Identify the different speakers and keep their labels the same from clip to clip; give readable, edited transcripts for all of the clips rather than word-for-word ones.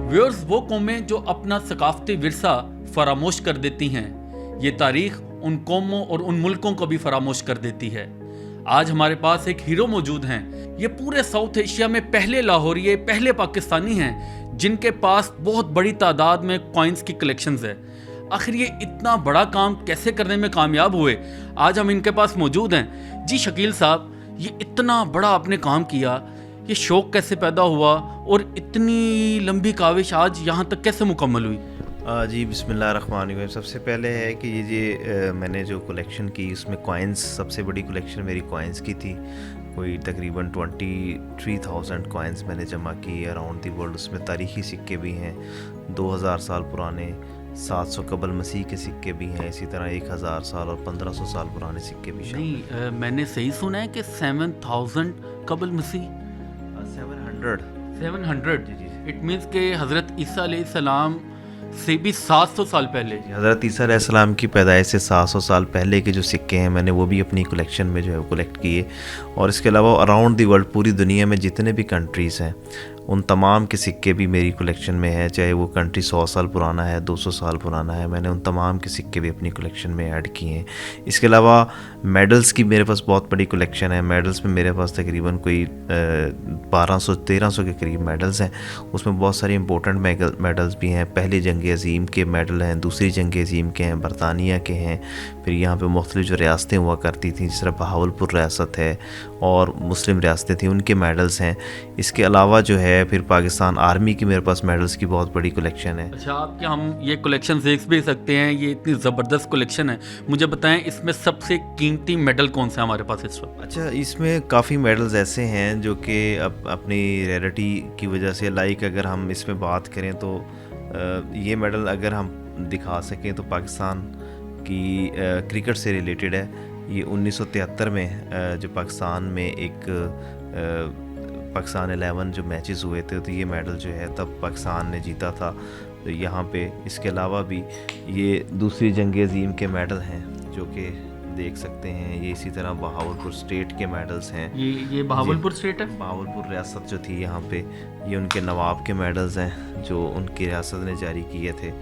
Speaker 1: Viewers, वो कौमें जो अपना सकाफती विरसा फरामोश कर देती हैं, ये तारीख उन कौमों और उन मुल्कों को भी फरामोश कर देती है। आज हमारे पास एक हीरो मौजूद हैं। ये पूरे साउथ एशिया में पहले लाहौरिये, पहले पाकिस्तानी हैं जिनके पास बहुत बड़ी तादाद में कॉइन्स की कलेक्शंस है। आखिर ये इतना बड़ा काम कैसे करने में कामयाब हुए, आज हम इनके पास मौजूद हैं। जी शकील साहब, ये इतना बड़ा आपने काम किया, ये शौक़ कैसे पैदा हुआ और इतनी लंबी काविश आज यहाँ तक कैसे मुकम्मल हुई?
Speaker 2: जी बिस्मिल्लाहिर्रहमानिर्रहीम। सबसे पहले है कि ये मैंने जो कलेक्शन की उसमें कॉइन्स, सबसे बड़ी कलेक्शन मेरी कॉइन्स की थी। कोई तकरीबन 23,000 कॉइन्स मैंने जमा की अराउंड दी वर्ल्ड। उसमें तारीख़ी सिक्के भी हैं 2000 साल पुराने, 700 कबल मसीह के सिक्के भी हैं, इसी तरह 1000 साल और 1500 साल पुराने सिक्के भी शामिल हैं।
Speaker 1: नहीं, मैंने सही सुना है कि 7000 कबल मसीह 700
Speaker 2: जी।
Speaker 1: इट मीन्स के हज़रत ईसा अलैहिस्सलाम से भी 700 साल पहले।
Speaker 2: हज़रत ईसा अलैहिस्सलाम की पैदाइश से 700 साल पहले के जो सिक्के हैं मैंने वो भी अपनी कलेक्शन में जो है वो कलेक्ट किए। और इसके अलावा अराउंड दी वर्ल्ड, पूरी दुनिया में जितने भी कंट्रीज़ हैं उन तमाम के सिक्के भी मेरी कलेक्शन में है। चाहे वो कंट्री 100 साल पुराना है, 200 साल पुराना है, मैंने उन तमाम के सिक्के भी अपनी कलेक्शन में ऐड किए हैं। इसके अलावा मेडल्स की मेरे पास बहुत बड़ी कलेक्शन है। मेडल्स में मेरे पास तकरीबन कोई 1200-1300 के करीब मेडल्स हैं। उसमें बहुत सारे इंपॉर्टेंट मेडल्स भी हैं। पहली जंग अज़ीम के मेडल हैं, दूसरी जंग अज़ीम के हैं, बरतानिया के हैं। फिर यहाँ पे मुख्तलिफ जो रियासतें हुआ करती थी, जिस तरह बहावलपुर रियासत है और मुस्लिम रियासतें थी, उनके मेडल्स हैं। इसके अलावा जो है फिर पाकिस्तान आर्मी की मेरे पास मेडल्स की बहुत बड़ी कलेक्शन है।
Speaker 1: अच्छा, आप क्या हम ये कलेक्शन देख भी सकते हैं? ये इतनी ज़बरदस्त कलेक्शन है। मुझे बताएं, इसमें सबसे कीमती मेडल कौन सा है हमारे पास इस वक्त?
Speaker 2: अच्छा, इसमें काफ़ी मेडल्स ऐसे हैं जो कि अपनी रेयरिटी की वजह से, लाइक अगर हम इसमें बात करें तो ये मेडल अगर हम दिखा सकें तो पाकिस्तान की क्रिकेट से रिलेटेड है। ये 1973 में जो पाकिस्तान में एक पाकिस्तान 11 जो मैचेस हुए थे तो ये मेडल जो है तब पाकिस्तान ने जीता था। तो यहाँ पे इसके अलावा भी ये दूसरी जंग अज़ीम के मेडल हैं जो कि देख सकते हैं। ये इसी तरह बहावलपुर स्टेट के मेडल्स हैं।
Speaker 1: ये बहावलपुर स्टेट है?
Speaker 2: बहावलपुर रियासत जो थी यहाँ पे, ये उनके नवाब के मेडल्स हैं जो उनकी रियासत ने जारी किए थे।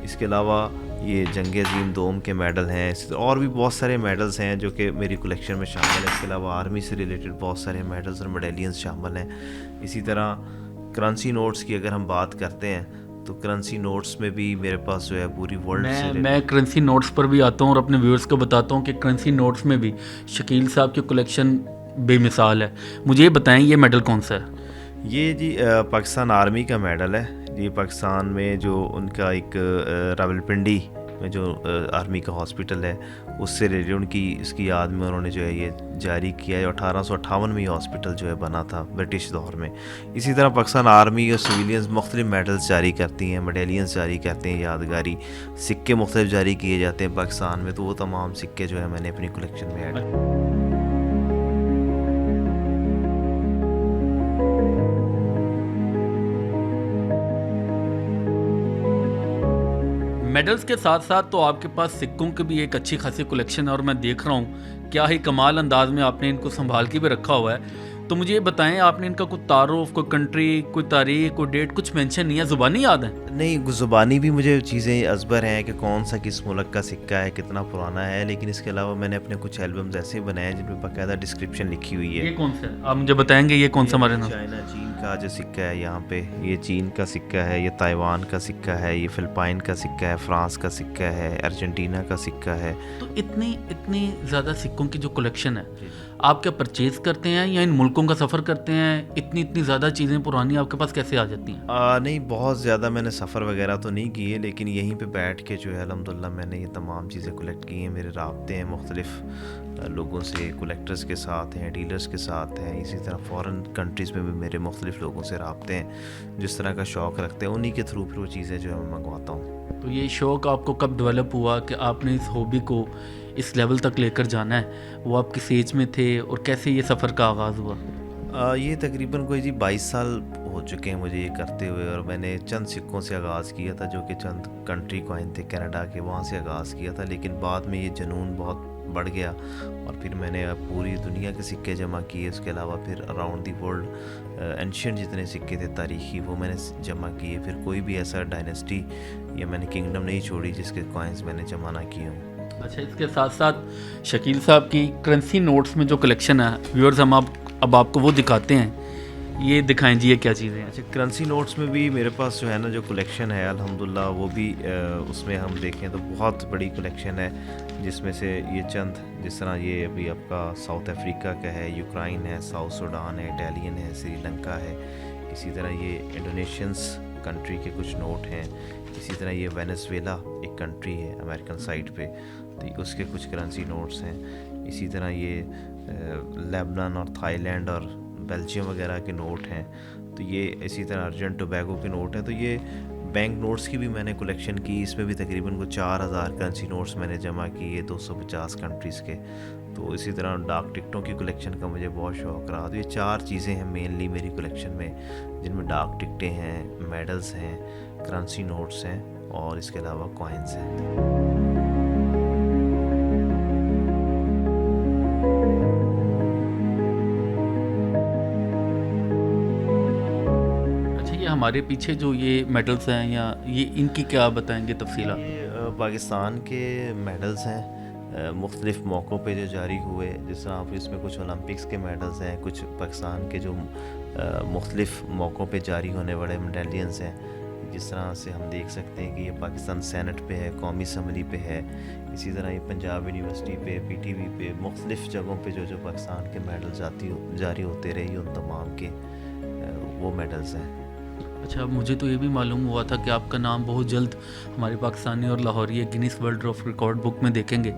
Speaker 2: इसके अलावा ये जंग अज़ीम दोम के मेडल हैं। और भी बहुत सारे मेडल्स हैं जो कि मेरी कलेक्शन में शामिल है। इसके अलावा आर्मी से रिलेटेड बहुत सारे मेडल्स और मेडेलियंस शामिल हैं। इसी तरह करेंसी नोट्स की अगर हम बात करते हैं तो करेंसी नोट्स में भी मेरे पास जो है पूरी वर्ल्ड से
Speaker 1: मैं करेंसी नोट्स पर भी आता हूँ और अपने व्यूअर्स को बताता हूँ कि करेंसी नोट्स में भी शकील साहब की कलेक्शन बेमिसाल है। मुझे ये बताएं, ये मेडल कौन सा है?
Speaker 2: ये जी पाकिस्तान आर्मी का मेडल है। ये पाकिस्तान में जो उनका एक रावलपिंडी में जो आर्मी का हॉस्पिटल है उससे रिलेटेड उनकी इसकी याद में उन्होंने जो है ये जारी किया है। 1858 में ये हॉस्पिटल जो है बना था ब्रिटिश दौर में। इसी तरह पाकिस्तान आर्मी और सिविलियंस मुख्तलिफ मेडल्स जारी करती हैं, मेडेलियंस जारी करते हैं, यादगारी सिक्के मुख्तलिफ जारी किए जाते हैं पाकिस्तान में। तो वो तमाम सिक्के जो है मैंने अपनी कलेक्शन में ऐड।
Speaker 1: मेडल्स के साथ साथ तो आपके पास सिक्कों की भी एक अच्छी खासी कलेक्शन है और मैं देख रहा हूँ क्या ही कमाल अंदाज में आपने इनको संभाल के भी रखा हुआ है। तो मुझे ये बताएं, आपने इनका कोई तारुफ, कोई कंट्री, कोई तारीख, कोई डेट कुछ मेंशन नहीं है? ज़ुबानी याद है?
Speaker 2: नहीं, ज़ुबानी भी मुझे चीज़ें अजबर हैं कि कौन सा किस मुल्क का सिक्का है, कितना पुराना है। लेकिन इसके अलावा मैंने अपने कुछ एल्बम्स ऐसे बनाए हैं जिनमें बाकायदा डिस्क्रिप्शन लिखी हुई है।
Speaker 1: ये कौन सा है, आप मुझे बताएंगे? ये कौन सा हमारे नाम?
Speaker 2: चाइना, चीन का जो सिक्का है यहाँ पे, ये चीन का सिक्का है, ये ताइवान का सिक्का है, ये फिलिपाइन का सिक्का है, फ्रांस का सिक्का है, अर्जेंटीना का सिक्का है।
Speaker 1: तो इतनी ज़्यादा सिक्कों की जो कलेक्शन है, आप क्या परचेज़ करते हैं या इन मुल्कों का सफ़र करते हैं? इतनी ज़्यादा चीज़ें पुरानी आपके पास कैसे आ जाती हैं?
Speaker 2: नहीं, बहुत ज़्यादा मैंने सफ़र वगैरह तो नहीं किए, लेकिन यहीं पे बैठ के जो है अल्हम्दुलिल्लाह मैंने ये तमाम चीज़ें कलेक्ट की हैं। मेरे राब्ते हैं मुख्तलिफ लोगों से, कलेक्टर्स के साथ हैं, डीलर्स के साथ हैं। इसी तरह फ़ॉरेन कंट्रीज़ में भी मेरे मुख्तलिफ लोगों से राब्ते हैं जिस तरह का शौक़ रखते हैं। उन्हीं के थ्रू फिर वो चीज़ें जो है मैं मंगवाता हूँ।
Speaker 1: तो ये शौक़ आपको कब डेवलप हुआ कि आपने इस हॉबी को इस लेवल तक लेकर जाना है? वो आप किस एज में थे और कैसे ये सफ़र का आगाज़ हुआ?
Speaker 2: ये तकरीबन कोई जी 22 साल हो चुके हैं मुझे ये करते हुए, और मैंने चंद सिक्कों से आगाज़ किया था जो कि चंद कंट्री कॉइन थे कनाडा के, वहाँ से आगाज़ किया था। लेकिन बाद में ये जुनून बहुत बढ़ गया और फिर मैंने अब पूरी दुनिया के सिक्के जमा किए। उसके अलावा फिर अराउंड दी वर्ल्ड एंशियंट जितने सिक्के थे तारीख़ी वो मैंने जमा किए। फिर कोई भी ऐसा डायनेस्टी या मैंने किंगडम नहीं छोड़ी जिसके कॉइन्स मैंने जमा ना किए हों।
Speaker 1: अच्छा, इसके साथ साथ शकील साहब की करेंसी नोट्स में जो कलेक्शन है, व्यूअर्स हम अब आपको वो दिखाते हैं। ये दिखाएं जी, ये क्या चीज़ें हैं?
Speaker 2: अच्छा, करेंसी नोट्स में भी मेरे पास जो है ना जो कलेक्शन है अल्हम्दुलिल्लाह, वो भी उसमें हम देखें तो बहुत बड़ी कलेक्शन है, जिसमें से ये चंद, जिस तरह ये अभी आपका साउथ अफ्रीका का है, यूक्रेन है, साउथ सूडान है, इटालियन है, श्रीलंका है। इसी तरह ये इंडोनेशियंस कंट्री के कुछ नोट हैं। इसी तरह ये वेनेजुएला एक कंट्री है अमेरिकन साइड पे, तो उसके कुछ करेंसी नोट्स हैं। इसी तरह ये लेबनान और थाईलैंड और बेल्जियम वगैरह के नोट हैं। तो ये इसी तरह अर्जेंट टोबैगो के नोट हैं। तो ये बैंक नोट्स की भी मैंने कलेक्शन की, इसमें भी तकरीबन को 4000 करेंसी नोट्स मैंने जमा किए 250 कंट्रीज़ के। तो इसी तरह डाक टिकटों की कलेक्शन का मुझे बहुत शौक़ रहा। तो ये 4 चीज़ें हैं मेनली मेरी कलेक्शन में, जिनमें डाक टिकटें हैं, मेडल्स हैं, करेंसी नोट्स हैं और इसके अलावा कॉइन्स हैं।
Speaker 1: हमारे पीछे जो ये मेडल्स हैं या ये इनकी क्या बताएंगे तफसीला?
Speaker 2: ये पाकिस्तान के मेडल्स हैं मुख्तलिफ़ मौक़ों पे जो जारी हुए। जिस तरह आप इसमें कुछ ओलंपिक्स के मेडल्स हैं, कुछ पाकिस्तान के जो मुख्तलिफ़ मौक़ों पे जारी होने वाले मेडलियंस हैं। जिस तरह से हम देख सकते हैं कि ये पाकिस्तान सेनेट पे है, कौमी असम्बली पे है। इसी तरह ये पंजाब यूनिवर्सिटी पे, PTV पे, मुख्तलिफ़ जगहों पे जो पाकिस्तान के मेडल्स जारी होते रहे, उन तमाम के वो मेडल्स हैं।
Speaker 1: अच्छा, मुझे तो ये भी मालूम हुआ था कि आपका नाम बहुत जल्द हमारे पाकिस्तानी और Lahori Guinness world of record book में देखेंगे,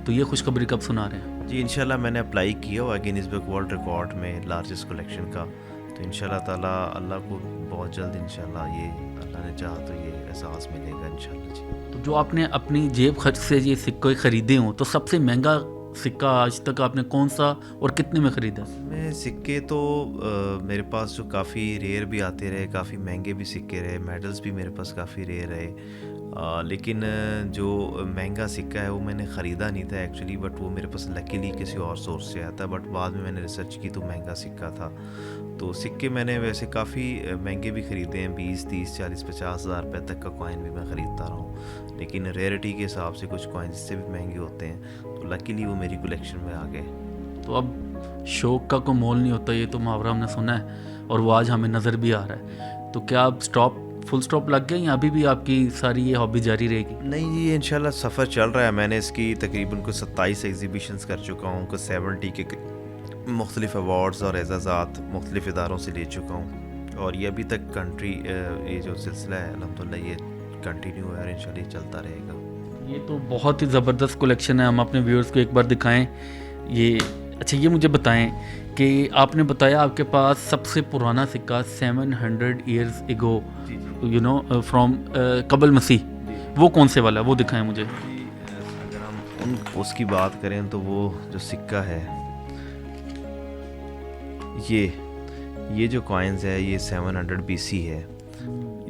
Speaker 1: तो ये खुशखबरी कब सुना रहे हैं?
Speaker 2: जी इंशाल्लाह मैंने अप्लाई किया हुआ गिनीज बुक वर्ल्ड रिकॉर्ड में लार्जेस्ट कलेक्शन का। तो इंशाल्लाह ताला अल्लाह को बहुत जल्द इंशाल्लाह ये अल्लाह ने चाहा तो ये एहसास मिलेगा इंशाल्लाह जी।
Speaker 1: तो जो आपने अपनी जेब खर्च से ये सिक्के ख़रीदे हों, तो सबसे महंगा सिक्का आज तक आपने कौन सा और कितने में ख़रीदा?
Speaker 2: मैं सिक्के तो मेरे पास जो काफ़ी रेयर भी आते रहे, काफ़ी महंगे भी सिक्के रहे, मेडल्स भी मेरे पास काफ़ी रेयर रहे। लेकिन जो महंगा सिक्का है वो मैंने ख़रीदा नहीं था एक्चुअली, बट वो मेरे पास लकीली किसी और सोर्स से आता। बट बाद में मैंने रिसर्च की तो महंगा सिक्का था। तो सिक्के मैंने वैसे काफ़ी महंगे भी ख़रीदे हैं, 20, 30, 40, 50 हज़ार रुपये तक का कॉइन भी मैं ख़रीदता रहा हूँ। लेकिन रेयरिटी के हिसाब से कुछ कॉइन्स इससे भी महंगे होते हैं, तो लकीली वो मेरी कलेक्शन में आ गए।
Speaker 1: तो अब शौक़ का कोई मोल नहीं होता, ये तो मुहावरा हमने सुना है और वो आज हमें नज़र भी आ रहा है। तो क्या अब फुल स्टॉप लग गया या अभी भी आपकी सारी ये हॉबी जारी रहेगी?
Speaker 2: नहीं जी, इंशाल्लाह सफ़र चल रहा है। मैंने इसकी तकरीबन कुछ 27 एग्जीबिशंस कर चुका हूँ, कुछ 70 के मुख्तलिफ अवार्ड्स और एजाज़ात मुख्तलिफ इदारों से ले चुका हूँ। और ये अभी तक कंट्री ये जो सिलसिला है अल्हम्दुलिल्लाह ये कंटिन्यू है और इंशाल्लाह ये चलता रहेगा।
Speaker 1: ये तो बहुत ही ज़बरदस्त कलेक्शन है, हम अपने व्यूअर्स को एक बार दिखाएं ये। अच्छा, ये मुझे बताएं कि आपने बताया आपके पास सबसे पुराना सिक्का 700 years ago you know from कबल मसीह, वो कौन से वाला, वो दिखाएं मुझे।
Speaker 2: अगर हम उसकी बात करें तो वो जो सिक्का है ये जो कॉइन्स है ये 700 BC है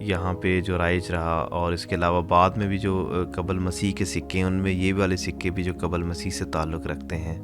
Speaker 2: यहाँ पे जो राइज रहा। और इसके अलावा बाद में भी जो कबल मसीह के सिक्के हैं उनमें ये वाले सिक्के भी जो कबल मसीह से ताल्लुक़ रखते हैं।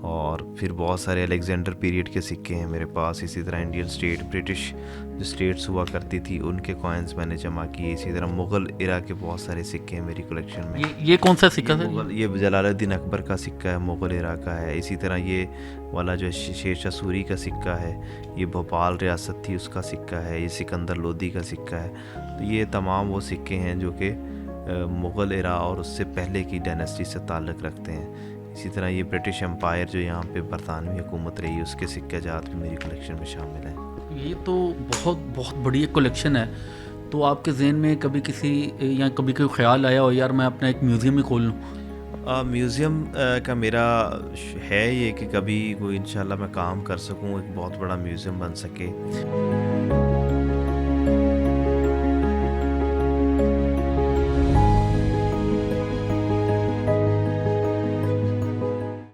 Speaker 2: और फिर बहुत सारे अलेक्जेंडर पीरियड के सिक्के हैं मेरे पास। इसी तरह इंडियन स्टेट, ब्रिटिश जो स्टेट्स हुआ करती थी उनके कॉइन्स मैंने जमा किए। इसी तरह मुग़ल इरा के बहुत सारे सिक्के हैं मेरी कलेक्शन में।
Speaker 1: ये कौन सा सिक्का था?
Speaker 2: ये जलालुद्दीन अकबर का सिक्का है, मुग़ल इरा का है। इसी तरह ये वाला जो शेरशाह सूरी का सिक्का है, ये भोपाल रियासत थी उसका सिक्का है। ये सिकंदर लोदी का सिक्का है। तो ये तमाम वो सिक्के हैं जो कि मुग़ल इरा और उससे पहले की डायनेस्टी से ताल्लुक़ रखते हैं। इसी तरह ये ब्रिटिश एम्पायर जो यहाँ पे बरतानवी हुकूमत रही उसके सिक्के जात भी मेरी कलेक्शन में शामिल हैं।
Speaker 1: ये तो बहुत बहुत बड़ी एक कलेक्शन है। तो आपके जहन में कभी किसी या कभी कोई ख्याल आया हो यार मैं अपना एक म्यूज़ियम ही खोल लूँ?
Speaker 2: म्यूज़ियम का मेरा है ये कि कभी कोई इंशाल्लाह मैं काम कर सकूँ, एक बहुत बड़ा म्यूज़ियम बन सके।